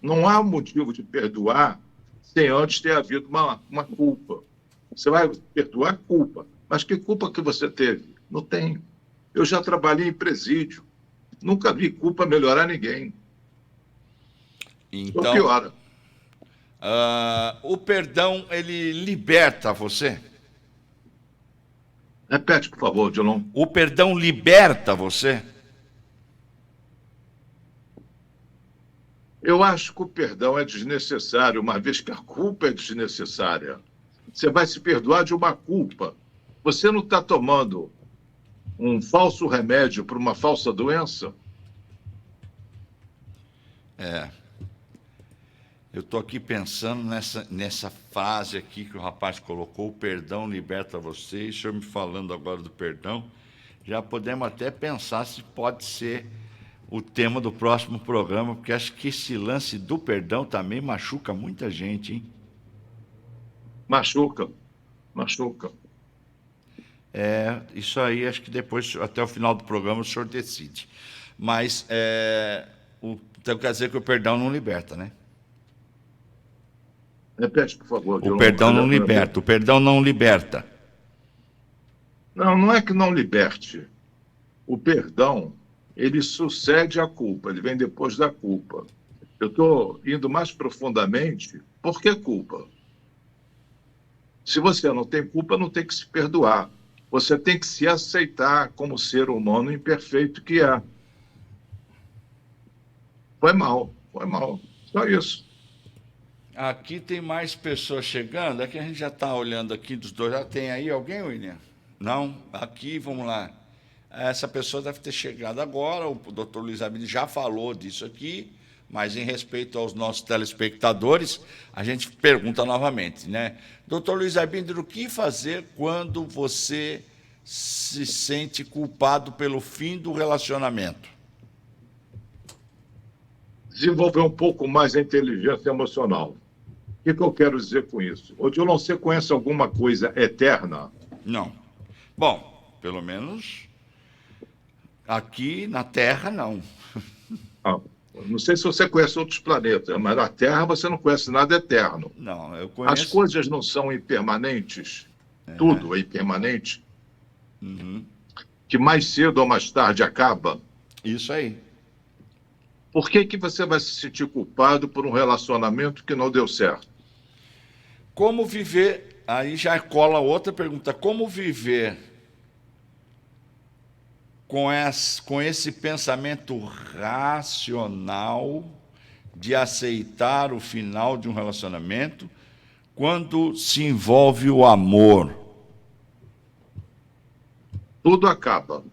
Não há motivo de perdoar sem antes ter havido uma culpa. Você vai perdoar a culpa. Mas que culpa que você teve? Não tem. Eu já trabalhei em presídio. Nunca vi culpa melhorar ninguém. Então, só piora. O perdão, ele liberta você? Repete, por favor, Dilon. O perdão liberta você? Eu acho que o perdão é desnecessário, uma vez que a culpa é desnecessária. Você vai se perdoar de uma culpa. Você não está tomando um falso remédio para uma falsa doença? Eu estou aqui pensando nessa frase aqui que o rapaz colocou, o perdão liberta você, e o senhor me falando agora do perdão, já podemos até pensar se pode ser o tema do próximo programa, porque acho que esse lance do perdão também machuca muita gente, hein? Machuca. Isso aí, acho que depois, até o final do programa, o senhor decide. Mas, então quer dizer que o perdão não liberta, né? Repete, por favor. O perdão não liberta, o perdão não liberta. Não é que não liberte. O perdão, ele sucede à culpa, ele vem depois da culpa. Eu estou indo mais profundamente. Por que culpa? Se você não tem culpa, não tem que se perdoar. Você tem que se aceitar como ser humano imperfeito que é. Foi mal. Só isso. Aqui tem mais pessoas chegando. Aqui a gente já está olhando aqui dos dois. Já tem aí alguém, William? Não? Aqui, vamos lá. Essa pessoa deve ter chegado agora, o doutor Luiz Arbinder já falou disso aqui, mas em respeito aos nossos telespectadores, a gente pergunta novamente, né? Doutor Luiz Arbinder, o que fazer quando você se sente culpado pelo fim do relacionamento? Desenvolver um pouco mais a inteligência emocional. O que eu quero dizer com isso? Odilon, você conhece alguma coisa eterna? Não. Bom, pelo menos aqui na Terra, não. Ah, não sei se você conhece outros planetas, mas na Terra você não conhece nada eterno. Não, eu As conheço. coisas não são impermanentes, tudo é impermanente, que mais cedo ou mais tarde acaba. Isso aí. Por que que você vai se sentir culpado por um relacionamento que não deu certo? Como viver? Aí já cola outra pergunta. Como viver com esse pensamento racional de aceitar o final de um relacionamento quando se envolve o amor? Tudo acaba.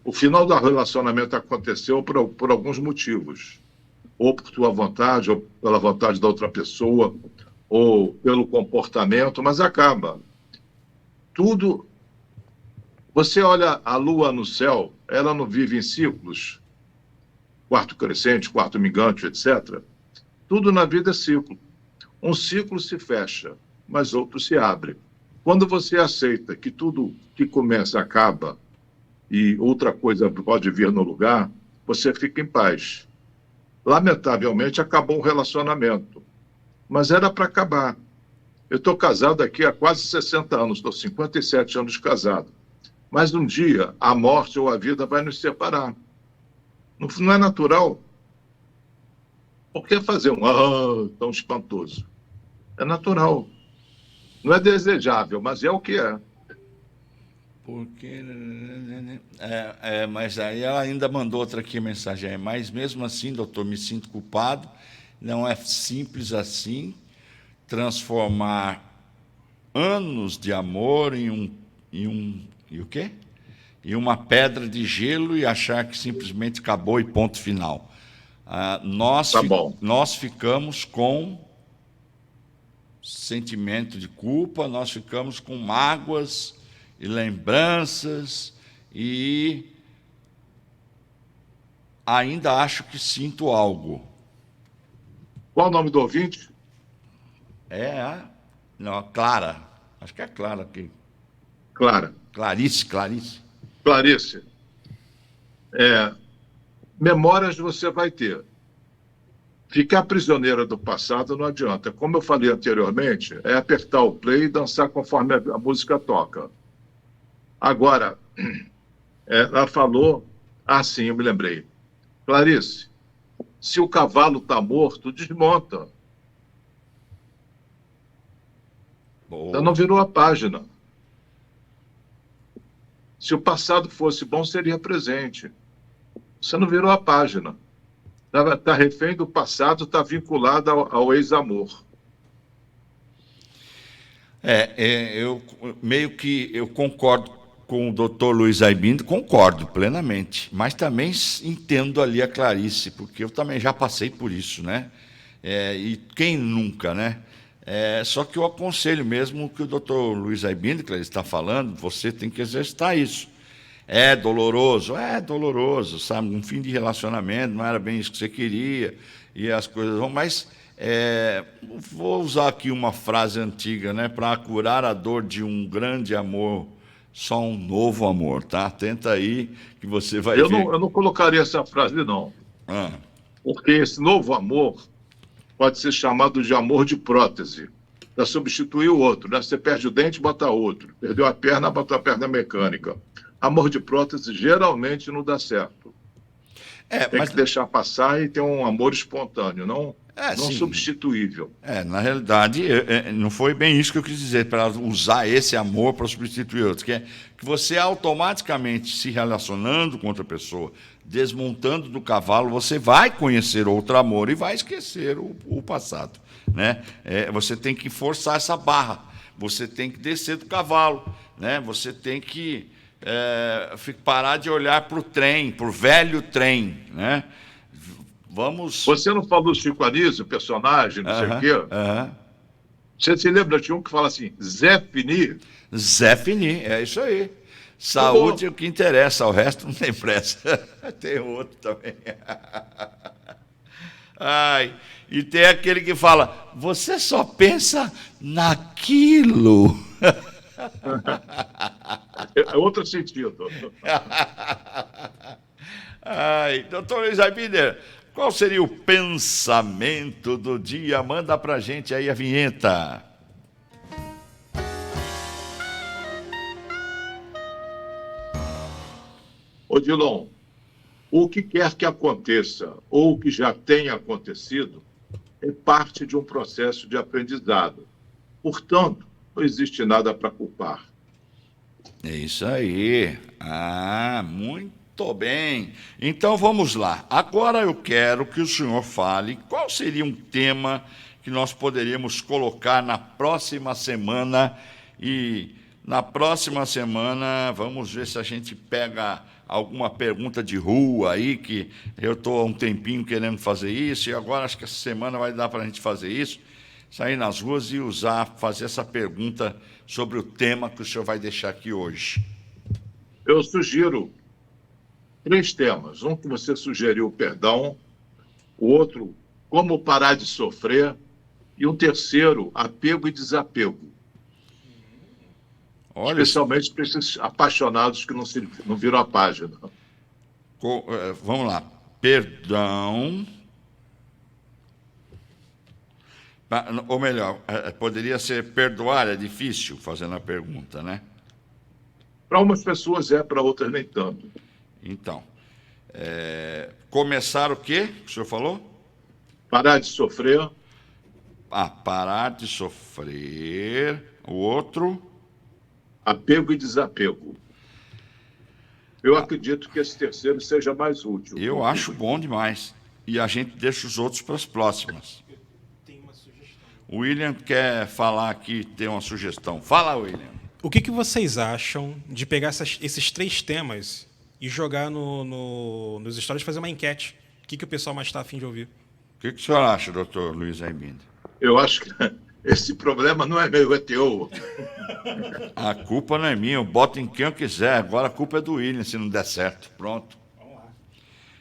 O final do relacionamento aconteceu por alguns motivos. Ou por tua vontade, ou pela vontade da outra pessoa, ou pelo comportamento, mas acaba. Tudo. Você olha a lua no céu, ela não vive em ciclos, quarto crescente, quarto minguante, etc. Tudo na vida é ciclo. Um ciclo se fecha, mas outro se abre. Quando você aceita que tudo que começa acaba e outra coisa pode vir no lugar, você fica em paz. Lamentavelmente, acabou um relacionamento, mas era para acabar. Eu estou casado aqui há quase 60 anos, estou 57 anos casado. Mas um dia, a morte ou a vida vai nos separar. Não é natural? Por que fazer tão espantoso? É natural. Não é desejável, mas é o que é. Porque. Mas aí ela ainda mandou outra aqui mensagem. Mas mesmo assim, doutor, me sinto culpado. Não é simples assim transformar anos de amor e o quê? E uma pedra de gelo e achar que simplesmente acabou e ponto final. Tá bom. Nós ficamos com sentimento de culpa, nós ficamos com mágoas e lembranças e ainda acho que sinto algo. Qual o nome do ouvinte? Não, Clara. Acho que é Clara aqui. Clara. Clarice. Clarice. Memórias você vai ter. Ficar prisioneira do passado não adianta. Como eu falei anteriormente, é apertar o play e dançar conforme a música toca. Agora, ela falou... sim, eu me lembrei. Clarice, se o cavalo está morto, desmonta. Boa. Então não virou a página. Se o passado fosse bom, seria presente. Você não virou a página. Está refém do passado, está vinculado ao ex-amor. Eu concordo com o doutor Luiz Aibindo, concordo plenamente, mas também entendo ali a Clarice, porque eu também já passei por isso, né? E quem nunca, né? Só que eu aconselho mesmo o que o doutor Luiz Aibindo, que ele está falando, você tem que exercitar isso. É doloroso, sabe? Um fim de relacionamento, não era bem isso que você queria, e as coisas vão, mas vou usar aqui uma frase antiga, né? Para curar a dor de um grande amor, só um novo amor, tá? Tenta aí que você vai ver. Eu não colocaria essa frase, não. Porque esse novo amor pode ser chamado de amor de prótese, para substituir o outro, né? Você perde o dente, bota outro. Perdeu a perna, bota a perna mecânica. Amor de prótese geralmente não dá certo. Tem que deixar passar e ter um amor espontâneo, não substituível. Na realidade, não foi bem isso que eu quis dizer, para usar esse amor para substituir outro, que é que você automaticamente se relacionando com outra pessoa, desmontando do cavalo, você vai conhecer outro amor e vai esquecer o passado, né? Você tem que forçar essa barra, você tem que descer do cavalo, né? Você tem que parar de olhar para o trem, para o velho trem, né? Você não falou Chico Anísio, o personagem, não sei o quê? Você se lembra de um que fala assim, Zé Fini? Zé Fini, é isso aí. Saúde é o que interessa, o resto não tem pressa. Tem outro também. Ai, e tem aquele que fala, você só pensa naquilo. É outro sentido. Ai, doutor Luiz Aibinder, qual seria o pensamento do dia? Manda pra gente aí a vinheta. Odilon, o que quer que aconteça, ou o que já tenha acontecido, é parte de um processo de aprendizado. Portanto, não existe nada para culpar. É isso aí. Ah, muito bem. Então vamos lá. Agora eu quero que o senhor fale qual seria um tema que nós poderíamos colocar na próxima semana. E na próxima semana vamos ver se a gente pega alguma pergunta de rua aí, que eu estou há um tempinho querendo fazer isso, e agora acho que essa semana vai dar para a gente fazer isso, sair nas ruas e fazer essa pergunta sobre o tema que o senhor vai deixar aqui hoje. Eu sugiro 3 temas. Um que você sugeriu, perdão. O outro, como parar de sofrer. E um terceiro, apego e desapego. Olha, especialmente para esses apaixonados que não viram a página. Vamos lá. Perdão. Ou melhor, poderia ser perdoar, é difícil, fazendo a pergunta, né? Para umas pessoas para outras nem tanto. Então, começar o quê que o senhor falou? Parar de sofrer. Parar de sofrer. O outro? Apego e desapego. Eu acredito que esse terceiro seja mais útil. Eu acho bom demais. E a gente deixa os outros para as próximas. Tem uma sugestão. O William quer falar aqui, tem uma sugestão. Fala, William. O que vocês acham de pegar esses 3 temas e jogar nos stories, fazer uma enquete? O que o pessoal mais está afim de ouvir? O que o senhor acha, doutor Luiz Aibinder? Eu acho que esse problema não é meu, é teu. A culpa não é minha, eu boto em quem eu quiser. Agora a culpa é do William, se não der certo. Pronto. Vamos lá.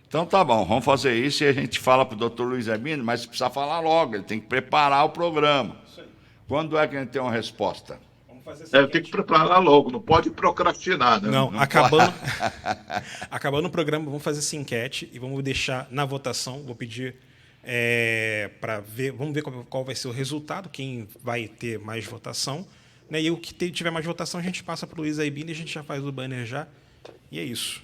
Então tá bom, vamos fazer isso e a gente fala para o doutor Luiz Aibinder, mas precisa falar logo, ele tem que preparar o programa. Isso aí. Quando é que a gente tem uma resposta? Vamos fazer essa Eu tenho que preparar logo, não pode procrastinar, né? Não, acabando o programa, vamos fazer essa enquete e vamos deixar na votação. Vou pedir para ver, vamos ver qual vai ser o resultado, quem vai ter mais votação. Né? E o que tiver mais votação, a gente passa para o Luiz Aibinder, a gente já faz o banner já. E é isso.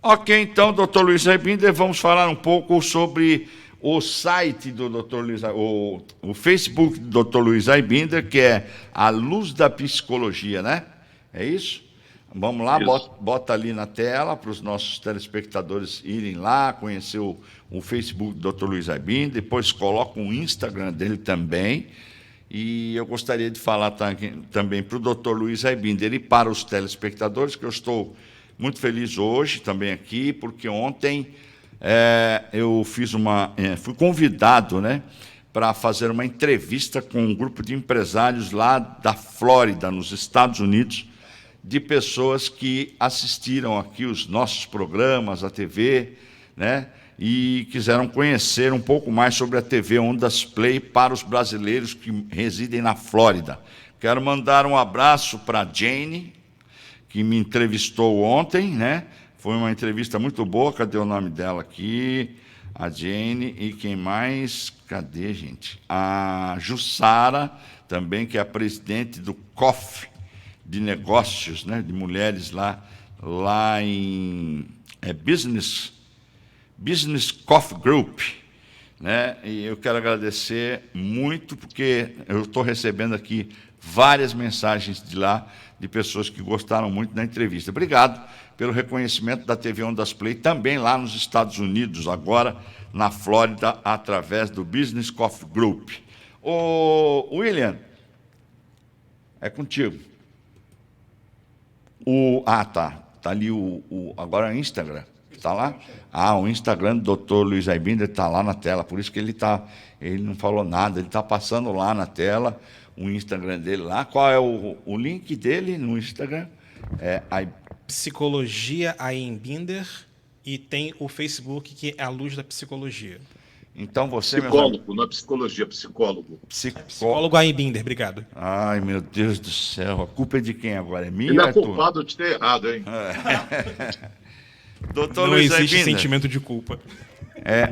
Ok, então, doutor Luiz Aibinder, vamos falar um pouco sobre o site do doutor Luiz, o Facebook do doutor Luiz Aibinder, que é A Luz da Psicologia, né? É isso? Vamos lá, bota ali na tela para os nossos telespectadores irem lá, conhecer o Facebook do Dr. Luiz Aibinder, depois coloca o Instagram dele também. E eu gostaria de falar também para o Dr. Luiz Aibinder e para os telespectadores, que eu estou muito feliz hoje também aqui, porque ontem eu fui convidado, né, para fazer uma entrevista com um grupo de empresários lá da Flórida, nos Estados Unidos, de pessoas que assistiram aqui os nossos programas, a TV, né, e quiseram conhecer um pouco mais sobre a TV Ondas Play para os brasileiros que residem na Flórida. Quero mandar um abraço para a Jane, que me entrevistou ontem, né? Foi uma entrevista muito boa. Cadê o nome dela aqui? A Jane e quem mais? Cadê, gente? A Jussara, também, que é a presidente do COF, de negócios, né, de mulheres lá em Business Coffee Group, né? E eu quero agradecer muito, porque eu estou recebendo aqui várias mensagens de lá, de pessoas que gostaram muito da entrevista. Obrigado pelo reconhecimento da TV Ondas Play, também lá nos Estados Unidos, agora na Flórida, através do Business Coffee Group. Ô, William, é contigo. Tá ali agora é o Instagram. Está lá? O Instagram do Dr. Luiz Aibinder está lá na tela, por isso que ele não falou nada, ele está passando lá na tela o Instagram dele lá. Qual é o link dele no Instagram? Psicologia Einbinder, e tem o Facebook, que é a Luz da Psicologia. Então você... Psicólogo, não é psicologia, psicólogo. Psicólogo Einbinder, obrigado. Ai, meu Deus do céu, a culpa é de quem agora? É minha? Ele é culpado de ter errado, hein? Doutor Não Luiz existe Einbinder, sentimento de culpa.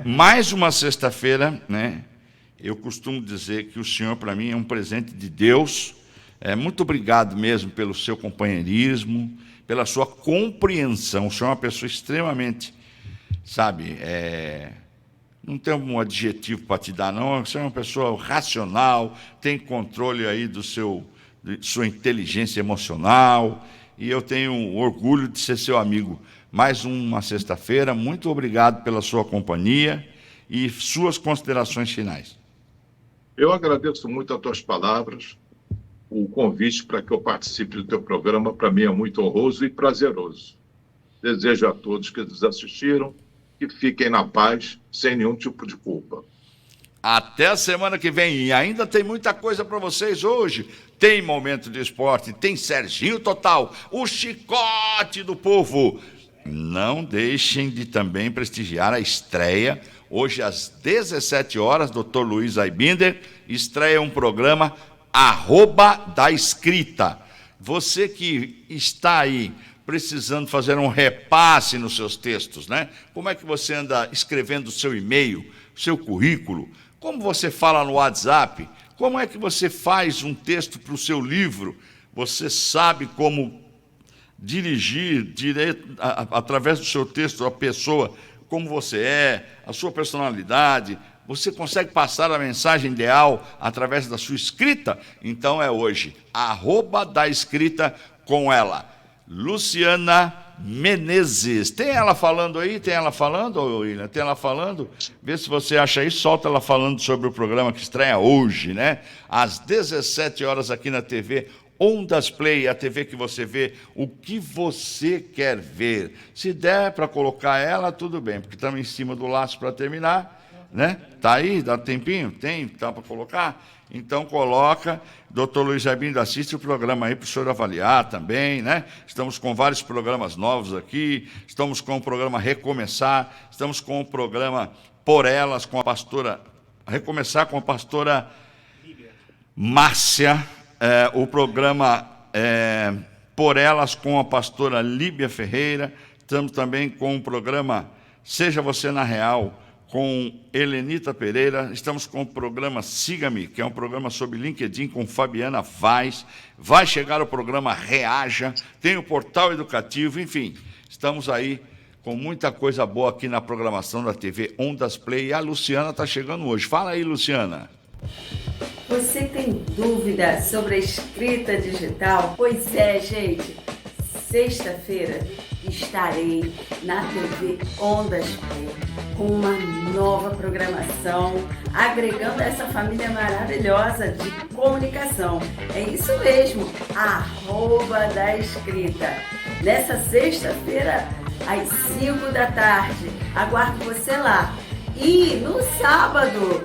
mais uma sexta-feira, né? Eu costumo dizer que o senhor, para mim, é um presente de Deus. Muito obrigado mesmo pelo seu companheirismo, pela sua compreensão. O senhor é uma pessoa extremamente, sabe, não tem um adjetivo para te dar, não. Você é uma pessoa racional, tem controle aí de sua inteligência emocional, e eu tenho orgulho de ser seu amigo. Mais uma sexta-feira, muito obrigado pela sua companhia e suas considerações finais. Eu agradeço muito as tuas palavras. O convite para que eu participe do teu programa, para mim, é muito honroso e prazeroso. Desejo a todos que nos assistiram que fiquem na paz, sem nenhum tipo de culpa. Até a semana que vem. E ainda tem muita coisa para vocês hoje. Tem Momento de Esporte, tem Serginho Total, o chicote do povo. Não deixem de também prestigiar a estreia. Hoje, às 17 horas, Dr. Luiz Einbinder estreia um programa @ da Escrita. Você que está aí precisando fazer um repasse nos seus textos, né? Como é que você anda escrevendo o seu e-mail, seu currículo? Como você fala no WhatsApp? Como é que você faz um texto para o seu livro? Você sabe como dirigir direto, através do seu texto, a pessoa, como você é, a sua personalidade? Você consegue passar a mensagem ideal através da sua escrita? Então é hoje, @ da Escrita, com ela, Luciana Menezes. Tem ela falando aí? Tem ela falando, William? Tem ela falando? Vê se você acha aí, solta ela falando sobre o programa que estreia hoje, né? Às 17 horas aqui na TV Ondas Play, a TV que você vê o que você quer ver. Se der para colocar ela, tudo bem, porque estamos em cima do laço para terminar, né? Tá aí, dá tempinho? Tem, dá para colocar? Então coloca. Dr. Luiz Einbinder, assiste o programa aí para o senhor avaliar também, né? Estamos com vários programas novos aqui, estamos com o programa Recomeçar, estamos com o programa Por Elas, com a pastora... Recomeçar com a pastora Márcia, o programa Por Elas com a pastora Líbia Ferreira, estamos também com o programa Seja Você na Real, com Helenita Pereira, estamos com o programa Siga-me, que é um programa sobre LinkedIn com Fabiana Vaz, vai chegar o programa Reaja, tem o Portal Educativo, enfim, estamos aí com muita coisa boa aqui na programação da TV Ondas Play, e a Luciana está chegando hoje. Fala aí, Luciana. Você tem dúvida sobre a escrita digital? Pois é, gente, sexta-feira estarei na TV Ondas Play com uma nova programação, agregando essa família maravilhosa de comunicação. É isso mesmo, @ da Escrita. Nessa sexta-feira, às 5 da tarde, aguardo você lá. E no sábado,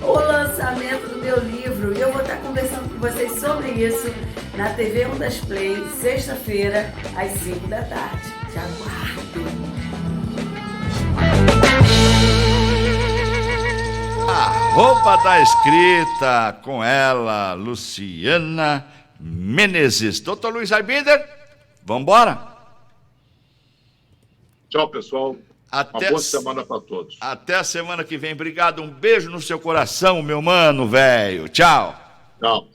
o lançamento do meu livro, e eu vou estar conversando com vocês sobre isso na TV Ondas Play, sexta-feira, às 5 da tarde. Te aguardo. @ da Escrita, com ela, Luciana Menezes. Dr. Luiz Einbinder, vamos embora? Tchau, pessoal. Uma boa semana para todos. Até a semana que vem. Obrigado, um beijo no seu coração, meu mano, velho. Tchau. Tchau.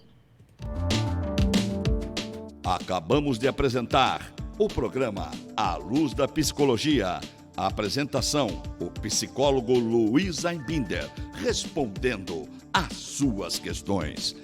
Acabamos de apresentar o programa A Luz da Psicologia. A apresentação, o psicólogo Luiz Einbinder, respondendo às suas questões.